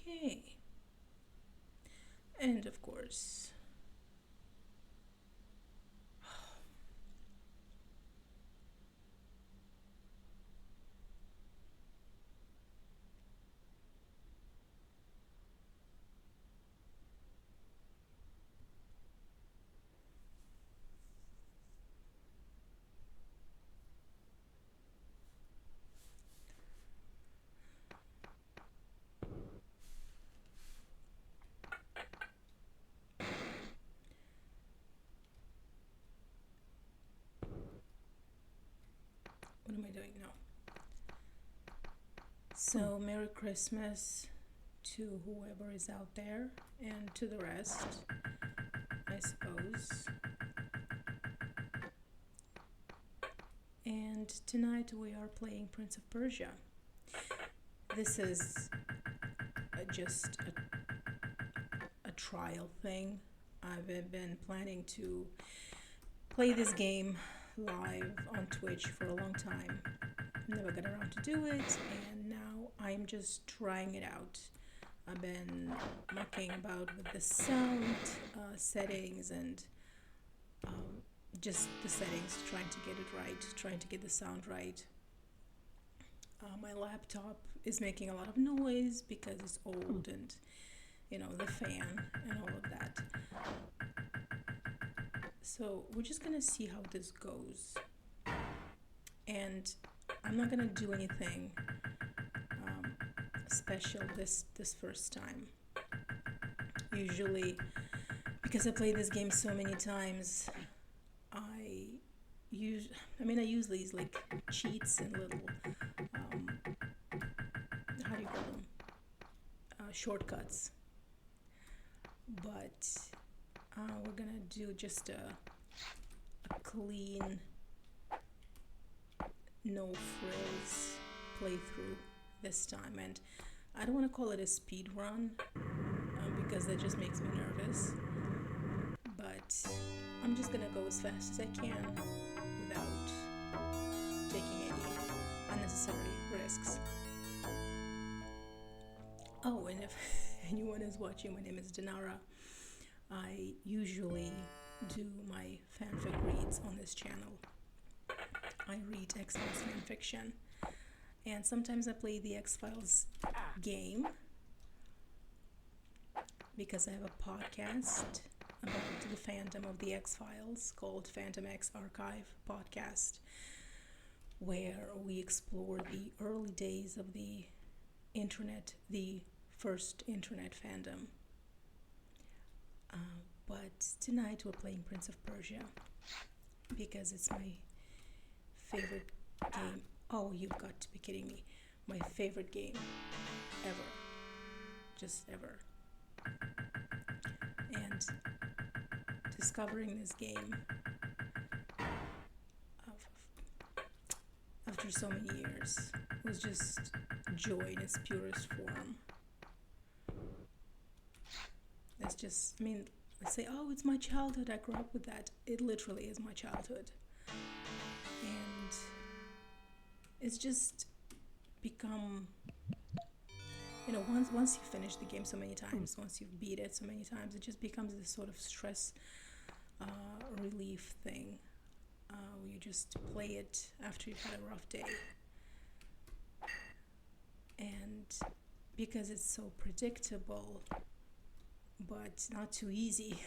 Okay. And of course, what am I doing now? So, Merry Christmas to whoever is out there and to the rest, I suppose. And tonight we are playing Prince of Persia. This is just a trial thing. I've been planning to play this game live on Twitch for a long time. Never got around to do it, and now I'm just trying it out. I've been mucking about with the sound settings and just the settings, trying to get it right, trying to get the sound right. My laptop is making a lot of noise because it's old and, the fan and all of that. So we're just gonna see how this goes. And I'm not gonna do anything special this first time. Usually, because I play this game so many times, I use these like cheats and little how do you call them, shortcuts. But we're gonna do just a clean, no frills playthrough this time, and I don't want to call it a speed run because that just makes me nervous, but I'm just gonna go as fast as I can without taking any unnecessary risks. Oh, and if anyone is watching, my name is Dinara. I usually do my fanfic reads on this channel. I read X-Files fanfiction, and sometimes I play the X-Files game because I have a podcast about the fandom of the X-Files called Phantom X Archive Podcast, where we explore the early days of the internet, the first internet fandom. But tonight we're playing Prince of Persia because it's my favorite game. Oh, you've got to be kidding me. My favorite game ever. Just ever. And discovering this game after so many years was just joy in its purest form. It's just, I say, oh, it's my childhood, I grew up with that. It literally is my childhood. And it's just become, once you finish the game so many times, once you've beat it so many times, it just becomes this sort of stress relief thing where you just play it after you've had a rough day. And because it's so predictable, but not too easy.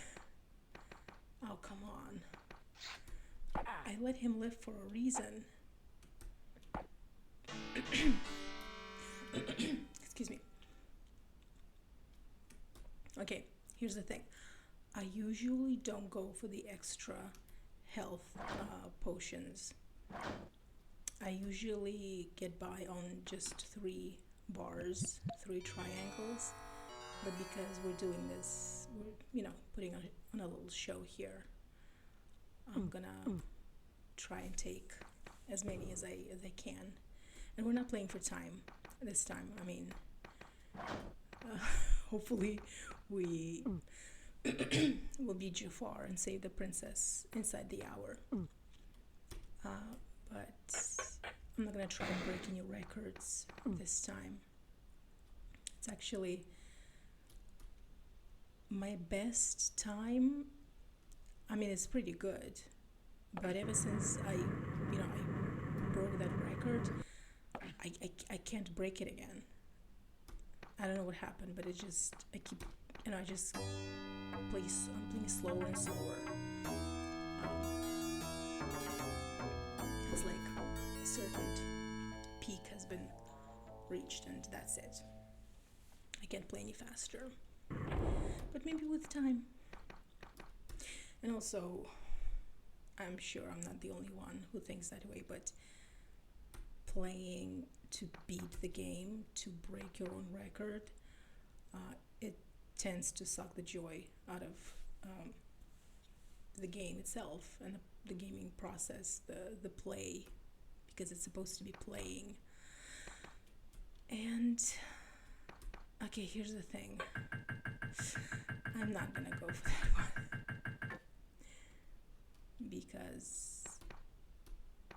Oh, come on. I let him live for a reason. Excuse me. Okay, here's the thing. I usually don't go for the extra health potions. I usually get by on just 3 bars, 3 triangles. But because we're doing this, we're, putting on a little show here, I'm gonna try and take as many as I can. And we're not playing for time this time. Hopefully we will beat Jafar and save the princess inside the hour. But I'm not gonna try and break any records this time. It's actually My best time, I mean, it's pretty good, but ever since I broke that record, I can't break it again. I don't know what happened, but I keep, I just I'm playing slower and slower. It's like a certain peak has been reached, and that's it. I can't play any faster. But maybe with time. And also, I'm sure I'm not the only one who thinks that way, but playing to beat the game, to break your own record, it tends to suck the joy out of the game itself and the gaming process, the play, because it's supposed to be playing. And okay, here's the thing. I'm not gonna go for that one because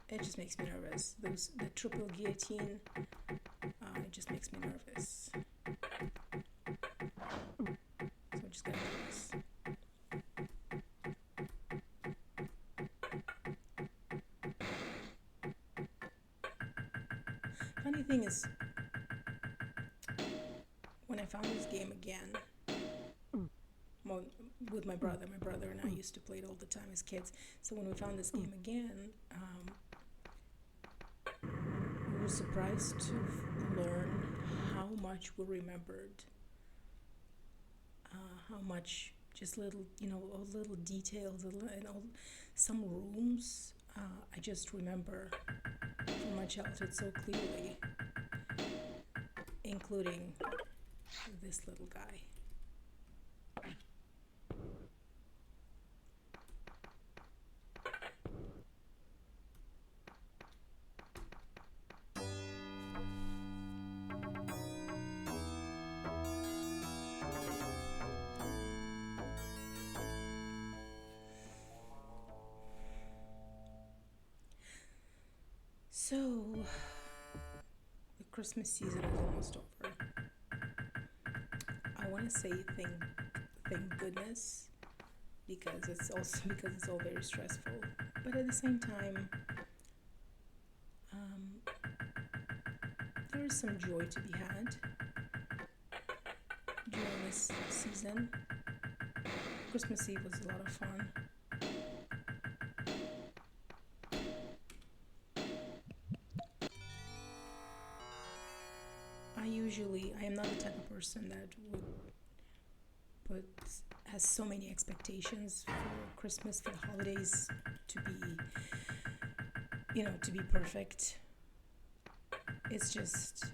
it just makes me nervous. The triple guillotine, it just makes me nervous. So I'm just gonna do this. Funny thing is, when I found this game again, well, with my brother and I used to play it all the time as kids. So when we found this game again, we were surprised to learn how much we remembered, how much just little, all little details and all some rooms. I just remember from my childhood so clearly, including this little guy. So, the Christmas season is almost over. I want to say thank goodness, because it's all very stressful. But at the same time, there is some joy to be had during this season. Christmas Eve was a lot of fun. I am not the type of person that has so many expectations for Christmas, for the holidays to be perfect. It's just,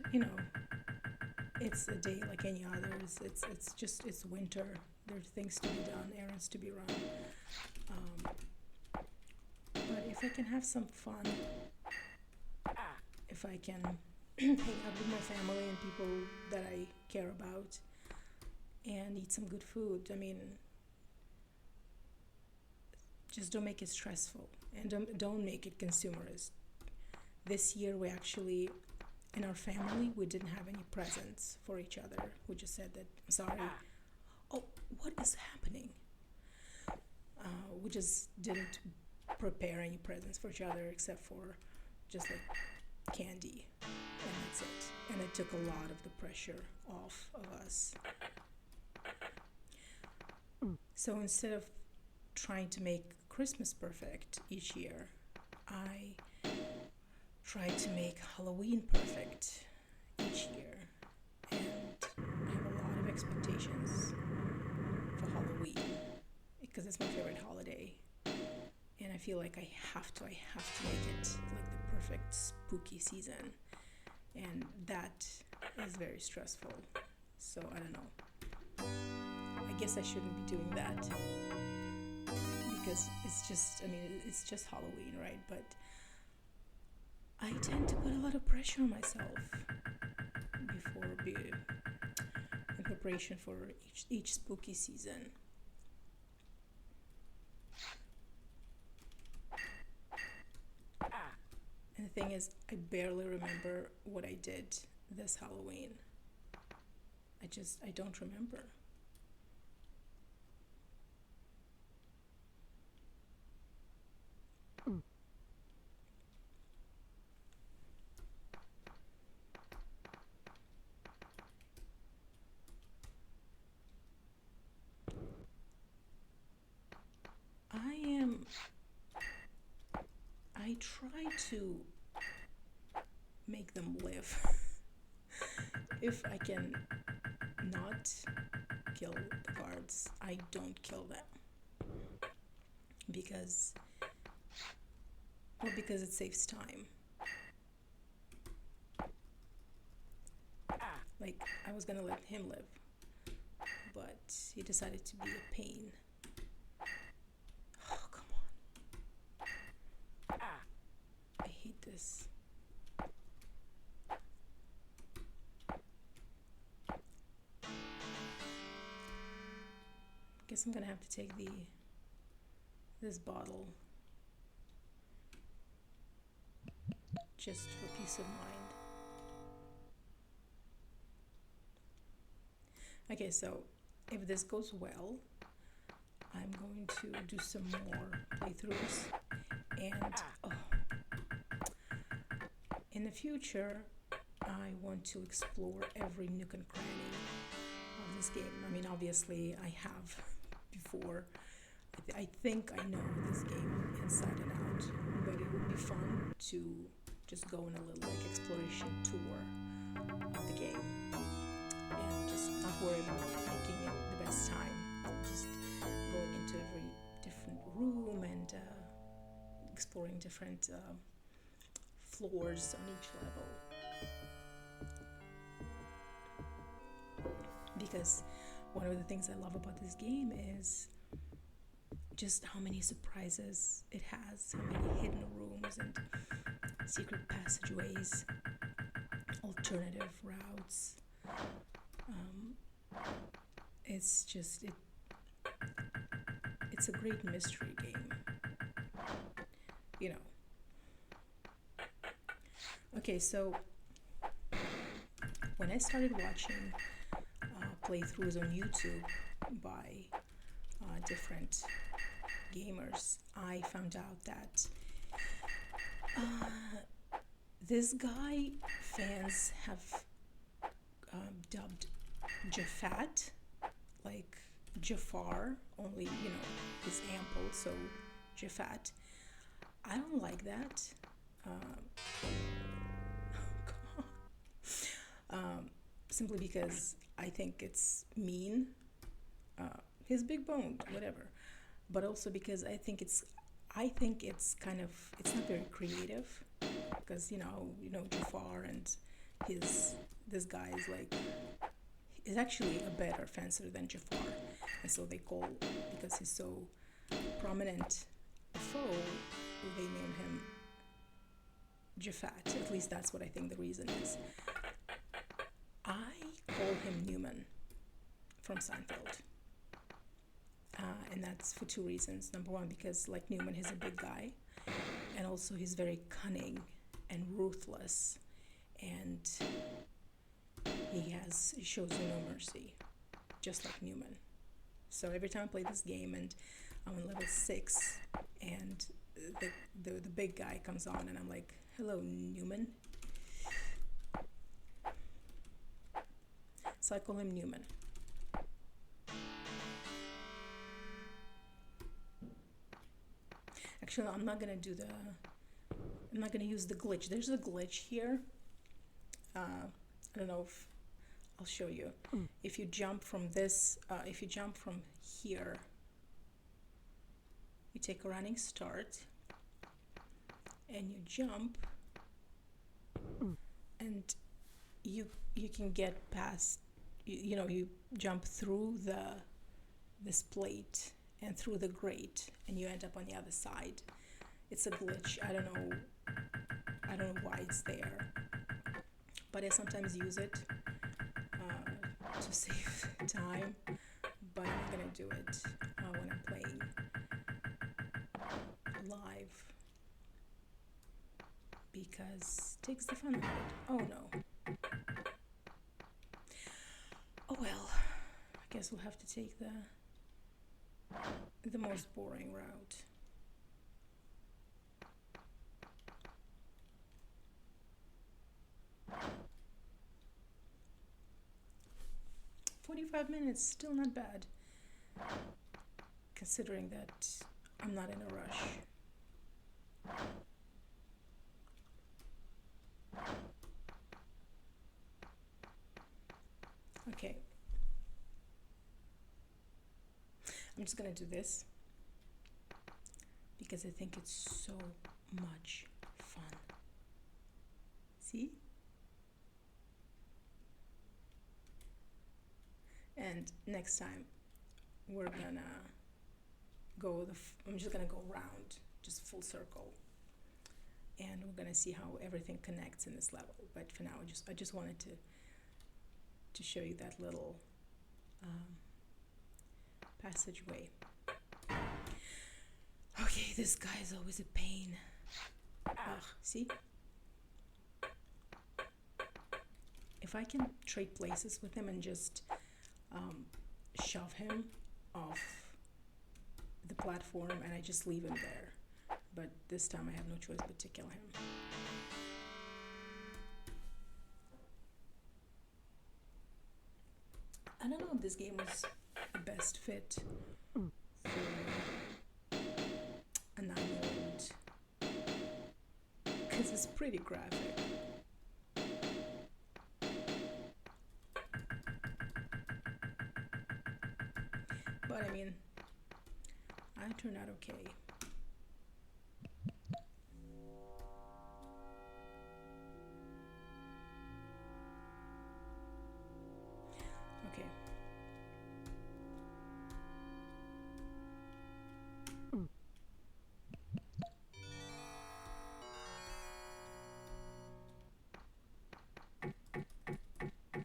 it's a day like any others. It's winter. There's things to be done, errands to be run. But if I can have some fun, if I can hang out with my family and people that I care about and eat some good food, I mean, just don't make it stressful and don't make it consumerist. This year we actually, in our family, we didn't have any presents for each other. We just said that, I'm sorry. Oh, what is happening? We just didn't prepare any presents for each other except for just like candy, and that's it. And it took a lot of the pressure off of us. So instead of trying to make Christmas perfect each year, I try to make Halloween perfect each year, and I have a lot of expectations for Halloween because it's my favorite holiday, and I feel like I have to make it like the perfect spooky season, and that is very stressful. So I don't know. I guess I shouldn't be doing that because it's just Halloween, right? But I tend to put a lot of pressure on myself in preparation for each spooky season. And the thing is, I barely remember what I did this Halloween. I don't remember. try to make them live. If I can not kill the guards, I don't kill them. Because it saves time. Like, I was gonna let him live, but he decided to be a pain. Oh, come on. I hate this. Guess I'm gonna have to take this bottle just for peace of mind. Okay, so if this goes well, I'm going to do some more playthroughs, and in the future I want to explore every nook and cranny of this game. I mean, obviously I have before. I think I know this game inside and out, but it would be fun to just go on a little like exploration tour of the game and just not worry about making it the best time. Just going into every different room and exploring different floors on each level. Because one of the things I love about this game is just how many surprises it has, how many hidden rooms and secret passageways, alternative routes. It's just it's a great mystery game, you know. Okay, so when I started watching playthroughs on YouTube by different gamers, I found out that this guy fans have dubbed Jafat like Jafar, only, you know, it's ample, so Jafat. I don't like that. Simply because I think it's mean. He's big boned, whatever. But also because I think it's kind of, it's not very creative, because you know Jafar and this guy is like, is actually a better fencer than Jafar, and so they call, because he's so prominent a foe, they name him Jafat. At least that's what I think the reason is. I call him Newman from Seinfeld. And that's for two reasons. Number one, because like Newman, he's a big guy, and also he's very cunning and ruthless, and he shows you no mercy, just like Newman. So every time I play this game and I'm on level 6 and the big guy comes on and I'm like, hello Newman. So I call him Newman. Actually, I'm not gonna use the glitch. There's a glitch here. I don't know if I'll show you. If you jump from here, you take a running start and you jump, and you can get past, you jump through this plate and through the grate, and you end up on the other side. It's a glitch. I don't know why it's there, but I sometimes use it to save time, but I'm not gonna do it when I'm playing live, because it takes the fun out of it. Oh no. Oh well, I guess we'll have to take the most boring route. "45 minutes, still not bad, considering that I'm not in a rush. Okay, I'm just gonna do this because I think it's so much fun. See? And next time we're gonna I'm just gonna go round, just full circle, and we're gonna see how everything connects in this level. But for now, I just wanted to show you that little passageway. Okay, this guy is always a pain. Ugh, see? If I can trade places with him and just shove him off the platform and I just leave him there. But this time I have no choice but to kill him. I don't know if this game was the best fit for a 9-year-old because it's pretty graphic. But I mean, I turned out okay. Okay.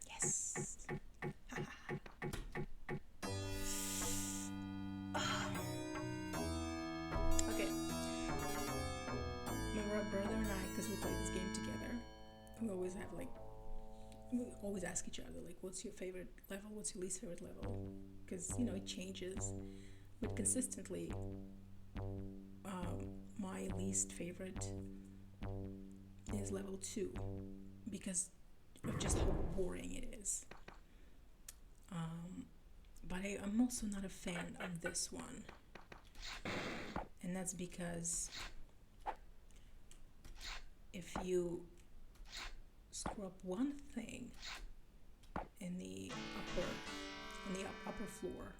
Yes. Okay. My brother and I, because we play this game together, we always have we always ask each other what's your favorite level, what's your least favorite level, because it changes, but consistently my least favorite is level 2 because of just how boring it is. But I'm also not a fan of this one, and that's because if you screw up one thing in the upper floor,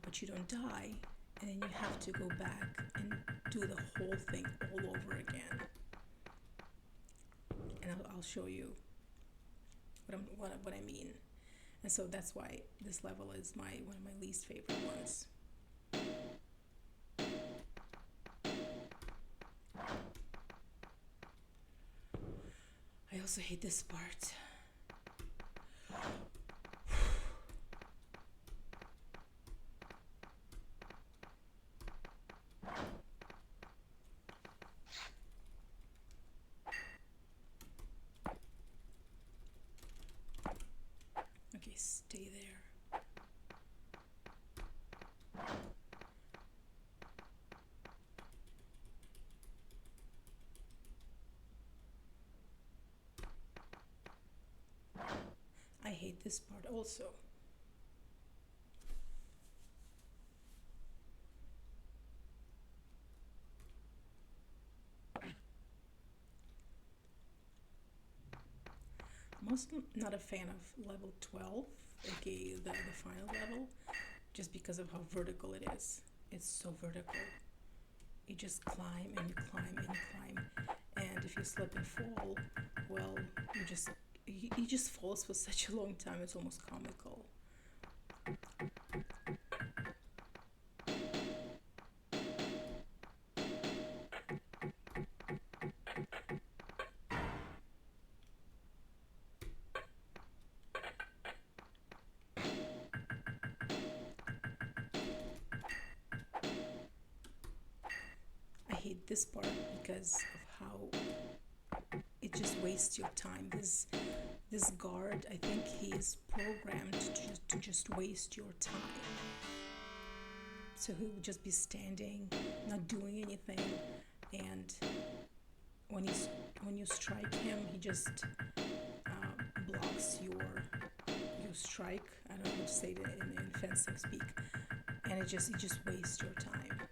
but you don't die, and then you have to go back and do the whole thing all over again. And I'll show you what I mean. And so that's why this level is one of my least favorite ones. I also hate this part. Okay, stay there. I hate this part also. I'm also not a fan of level 12, aka the final level, just because of how vertical it is. It's so vertical. You just climb and you climb and you climb, and if you slip and fall, well, he just falls for such a long time. It's almost comical. I hate this part because of how it just wastes your time. This guard, I think he is programmed to just waste your time. So he would just be standing, not doing anything, and when you strike him, he just blocks your strike. I don't know how to say it in fencing speak, and it just wastes your time.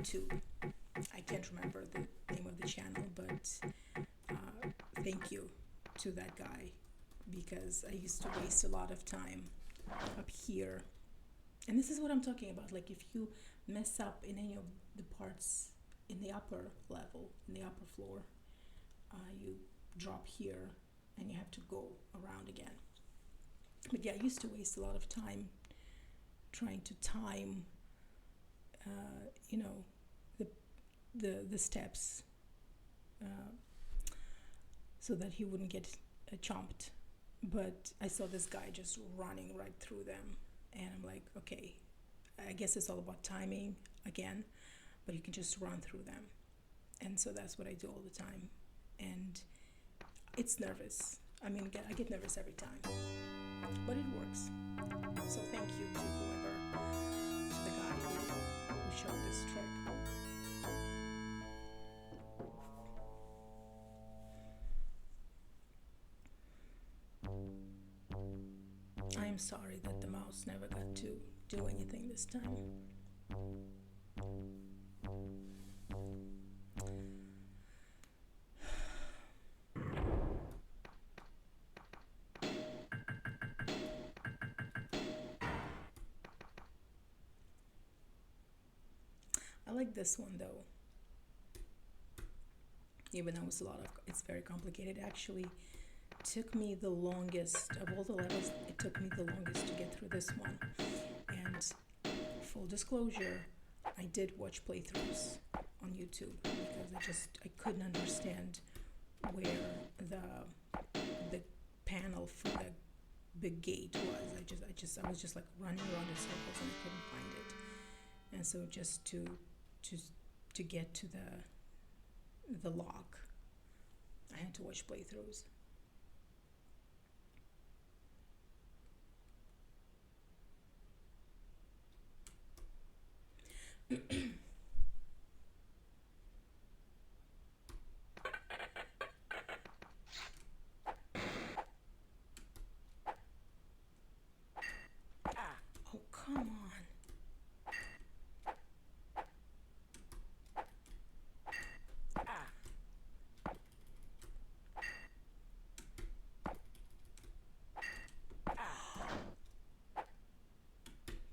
YouTube. I can't remember the name of the channel, but thank you to that guy, because I used to waste a lot of time up here. And this is what I'm talking about. Like, if you mess up in any of the parts in the upper level, in the upper floor, you drop here and you have to go around again. But yeah, I used to waste a lot of time trying to time, you know, the steps, so that he wouldn't get chomped. But I saw this guy just running right through them, and I'm like, okay, I guess it's all about timing again, but you can just run through them. And so that's what I do all the time. And it's nervous. I mean, I get nervous every time, but it works. So thank you to whoever, to the guy who showed this trick. I'm sorry that the mouse never got to do anything this time. I like this one though. Even though it's very complicated. Actually, took me the longest of all the levels. It took me the longest to get through this one. And full disclosure, I did watch playthroughs on YouTube because I couldn't understand where the panel for the big gate was. I was just like running around in circles and I couldn't find it. And so just to get to the lock, I had to watch playthroughs. Oh, come on.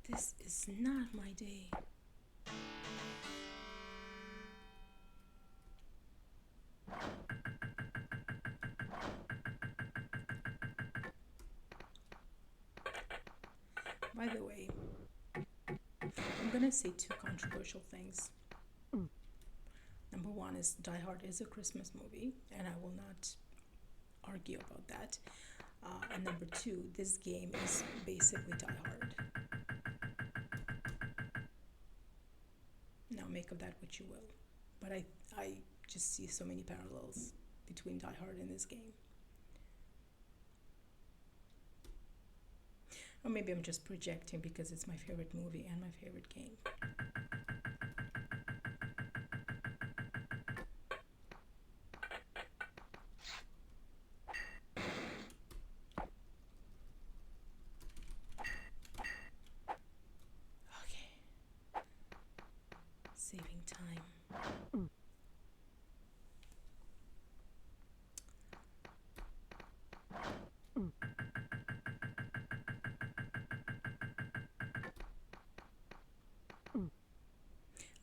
This is not my day. By the way, I'm gonna say two controversial things. Number one is Die Hard is a Christmas movie, and I will not argue about that. And number two, this game is basically Die Hard. Now make of that what you will. But I just see so many parallels between Die Hard and this game. Or maybe I'm just projecting because it's my favorite movie and my favorite game. Okay. Saving time.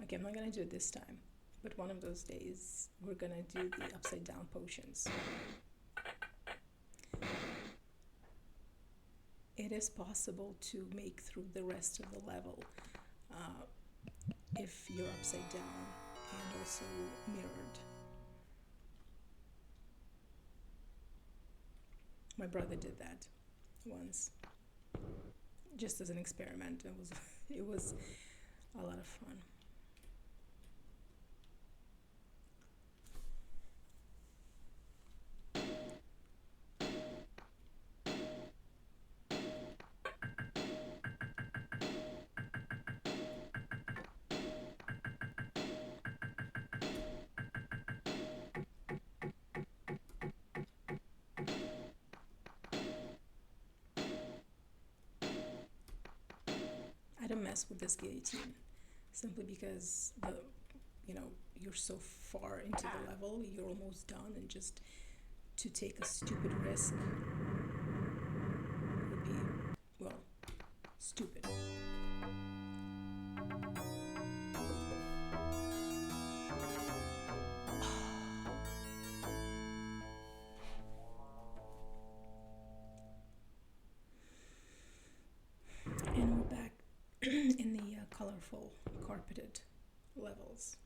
Okay, I'm not gonna do it this time, but one of those days we're gonna do the upside down potions. It is possible to make through the rest of the level if you're upside down and also mirrored. My brother did that once, just as an experiment. It was a lot of fun. I don't mess with this guillotine simply because you're so far into the level, you're almost done, and just to take a stupid risk would be, well, stupid. And we're back in the colorful carpeted levels.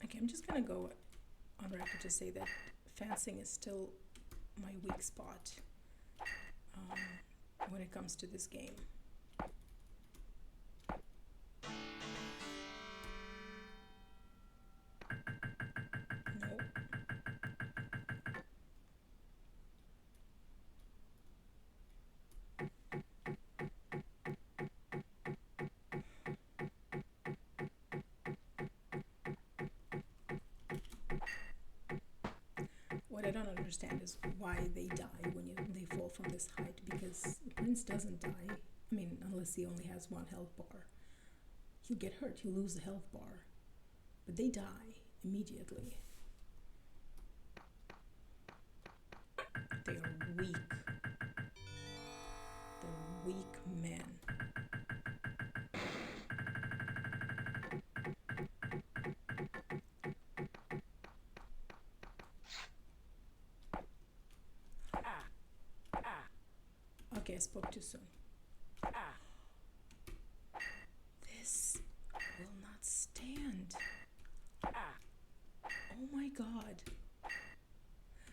Okay, I'm just gonna go on record to say that fencing is still my weak spot when it comes to this game. Nope. What I don't understand is why they die when they fall from this height, because the prince doesn't die. I mean, unless he only has one health bar. He'll get hurt, he'll lose the health bar. But they die immediately. They are weak. They're weak men. Okay, I spoke too soon. This will not stand. Oh my god.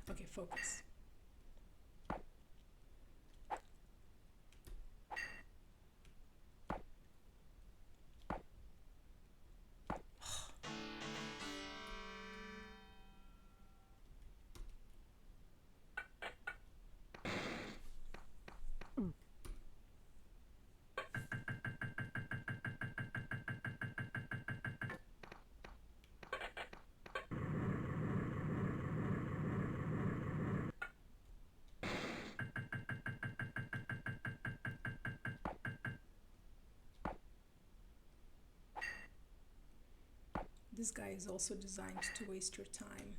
Okay, focus. This guy is also designed to waste your time.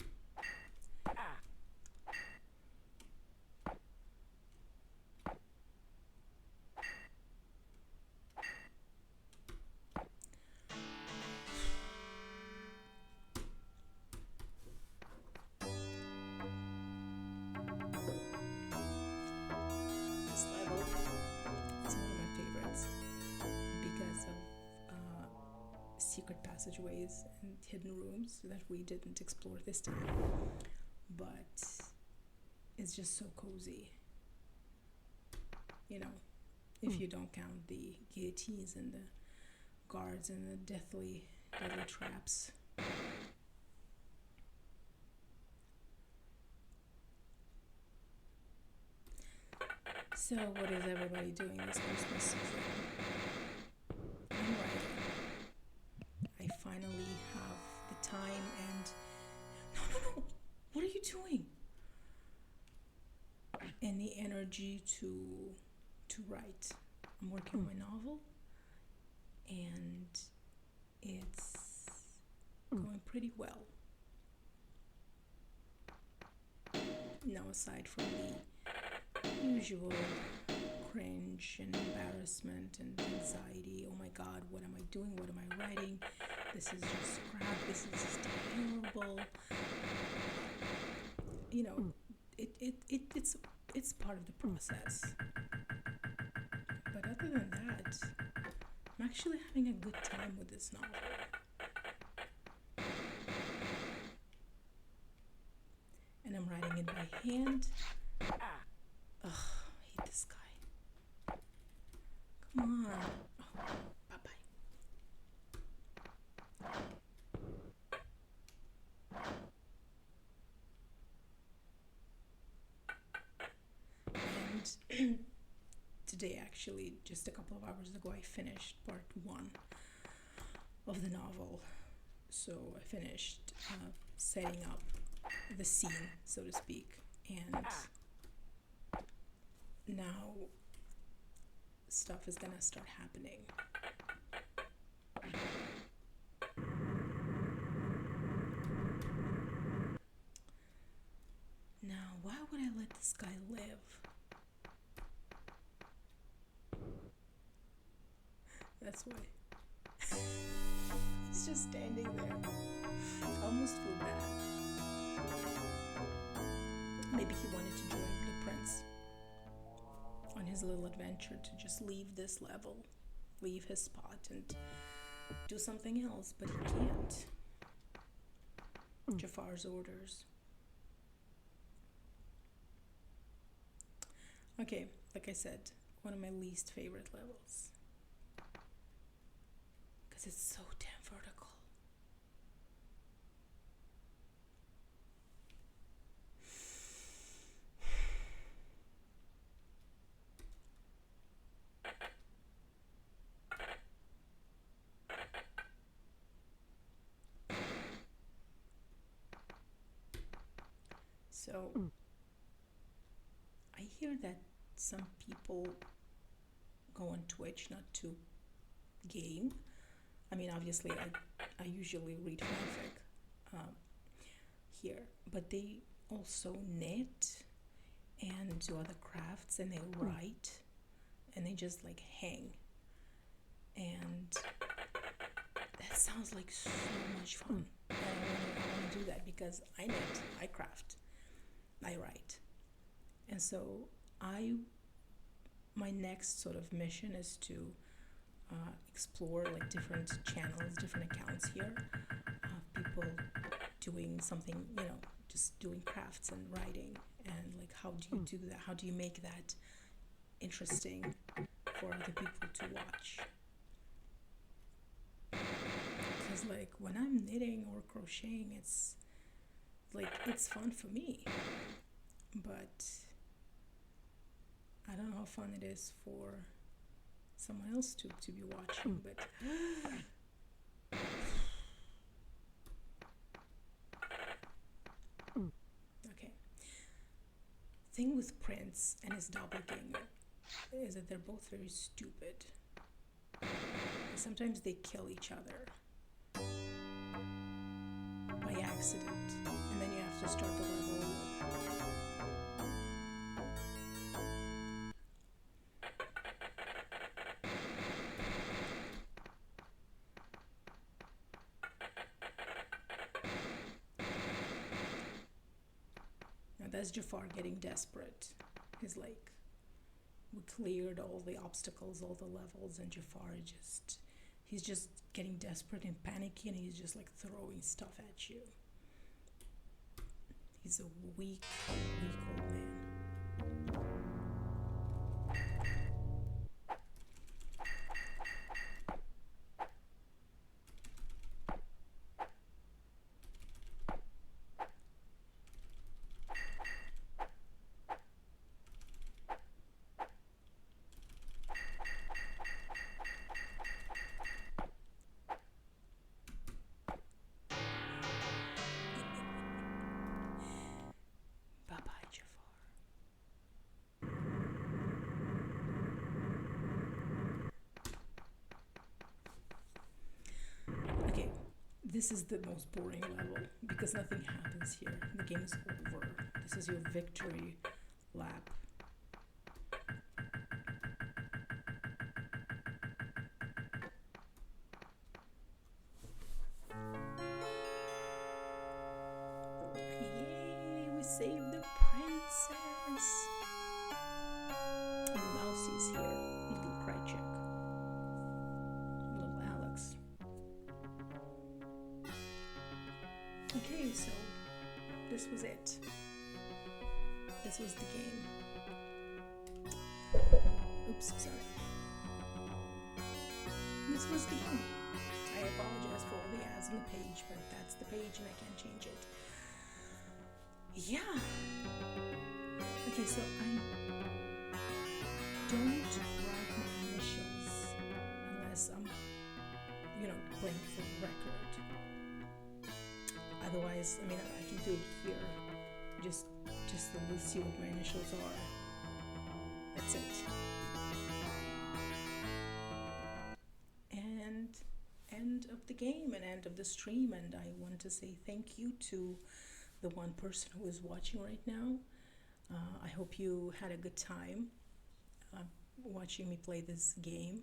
This level is one of my favorites because of secret passageways and hidden rooms that we didn't explore this time, but it's just so cozy, if you don't count the guillotines and the guards and the deadly traps. So what is everybody doing this Christmas season? I'm writing. I finally have the time and... No! What are you doing? And the energy to write. I'm working on my novel, and it's going pretty well. Now, aside from the usual cringe and embarrassment and anxiety, oh my god, what am I doing? What am I writing? This is just crap. This is just terrible. It's part of the process. But other than that, I'm actually having a good time with this novel. And I'm writing it by hand. Ugh, I hate this guy. Come on. Oh, bye-bye. And today, actually, just a couple of hours ago, I finished part 1 of the novel. So I finished setting up the scene, so to speak, and now stuff is gonna start happening. Now, why would I let this guy live? That's why. He's just standing there. I almost feel bad. Maybe he wanted to join the prince on his little adventure to just leave this level, leave his spot and do something else, but he can't. Jafar's orders. Okay, like I said, one of my least favorite levels. Because it's so damn vertical. So, I hear that some people go on Twitch not to game. I mean, obviously, I usually read fanfic here, but they also knit and do other crafts, and they write, and they just like hang. And that sounds like so much fun. And I want to do that because I knit, I craft, I write. And so my next sort of mission is to explore like different channels, different accounts here of people doing something, just doing crafts and writing, and like how do you do that? How do you make that interesting for other people to watch? Because like when I'm knitting or crocheting, it's fun for me, but I don't know how fun it is for someone else to be watching, but okay. Thing with Prince and his doppelganger is that they're both very stupid. Sometimes they kill each other by accident, and then you have to start the level over. That's Jafar getting desperate. He's like, we cleared all the obstacles, all the levels, and Jafar he's just getting desperate and panicky, and he's just like throwing stuff at you. He's a weak old man. This is the most boring level because nothing happens here. The game is over. This is your victory lap. Yay, we saved the princess. And Mousie's here. Little Krychek. Little Alex. Okay, so this was it. This was the game. Oops, sorry. This was the game. I apologize for all the ads on the page, but that's the page and I can't change it. Yeah. Okay, so I don't is, I mean, I can do it here. Just, just so we'll see what my initials are. That's it. And end of the game and end of the stream. And I want to say thank you to the one person who is watching right now. I hope you had a good time watching me play this game.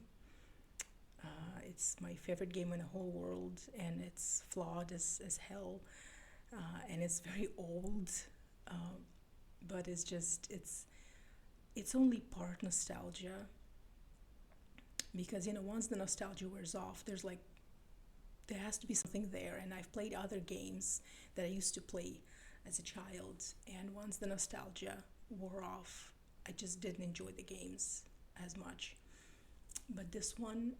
It's my favorite game in the whole world, and it's flawed as hell, and it's very old, but it's only part nostalgia, because once the nostalgia wears off, there has to be something there. And I've played other games that I used to play as a child, and once the nostalgia wore off, I just didn't enjoy the games as much. But this one,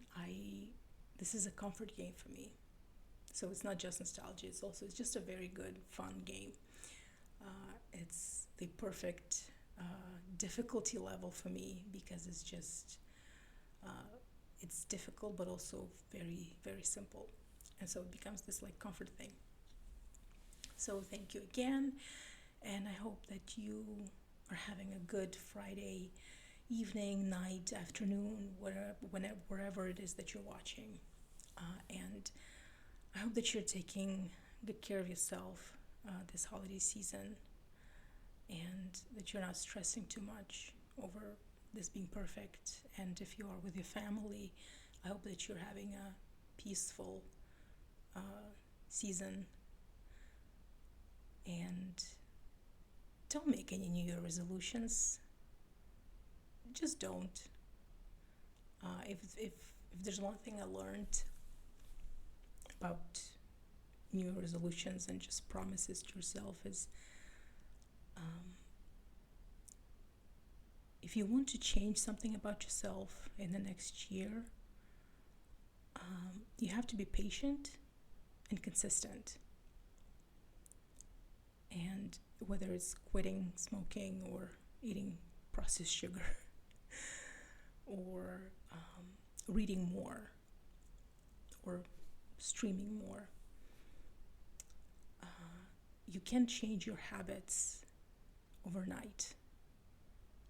this is a comfort game for me. So it's not just nostalgia, it's just a very good, fun game. It's the perfect difficulty level for me, because it's difficult but also very, very simple. And so it becomes this comfort thing. So thank you again, and I hope that you are having a good Friday evening, night, afternoon, wherever it is that you're watching. And I hope that you're taking good care of yourself this holiday season, and that you're not stressing too much over this being perfect. And if you are with your family, I hope that you're having a peaceful season. And don't make any New Year resolutions. Just don't. If there's one thing I learned about New Year resolutions and just promises to yourself is, if you want to change something about yourself in the next year, you have to be patient and consistent. And whether it's quitting smoking or eating processed sugar, or reading more, or streaming more, you can't change your habits overnight,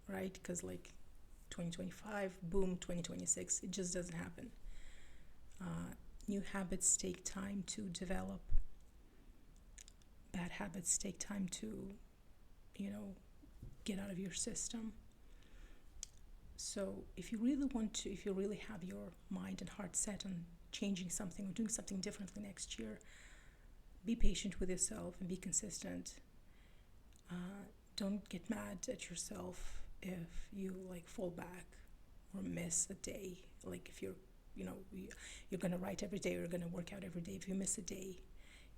right? Because 2025, boom, 2026, it just doesn't happen. New habits take time to develop. Bad habits take time to, get out of your system. So if you really have your mind and heart set on changing something or doing something differently next year, be patient with yourself and be consistent. Don't get mad at yourself if you fall back or miss a day. If you're gonna write every day or you're gonna work out every day. If you miss a day,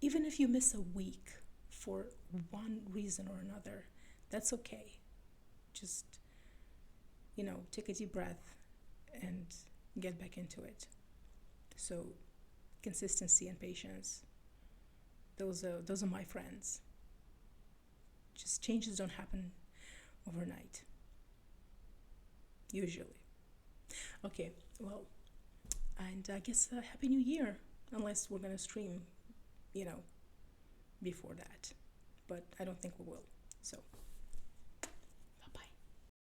even if you miss a week for one reason or another, that's okay. Just take a deep breath and get back into it. So consistency and patience, those are my friends. Just changes don't happen overnight, usually. Okay, well, and I guess Happy New Year, unless we're gonna stream, before that, but I don't think we will. So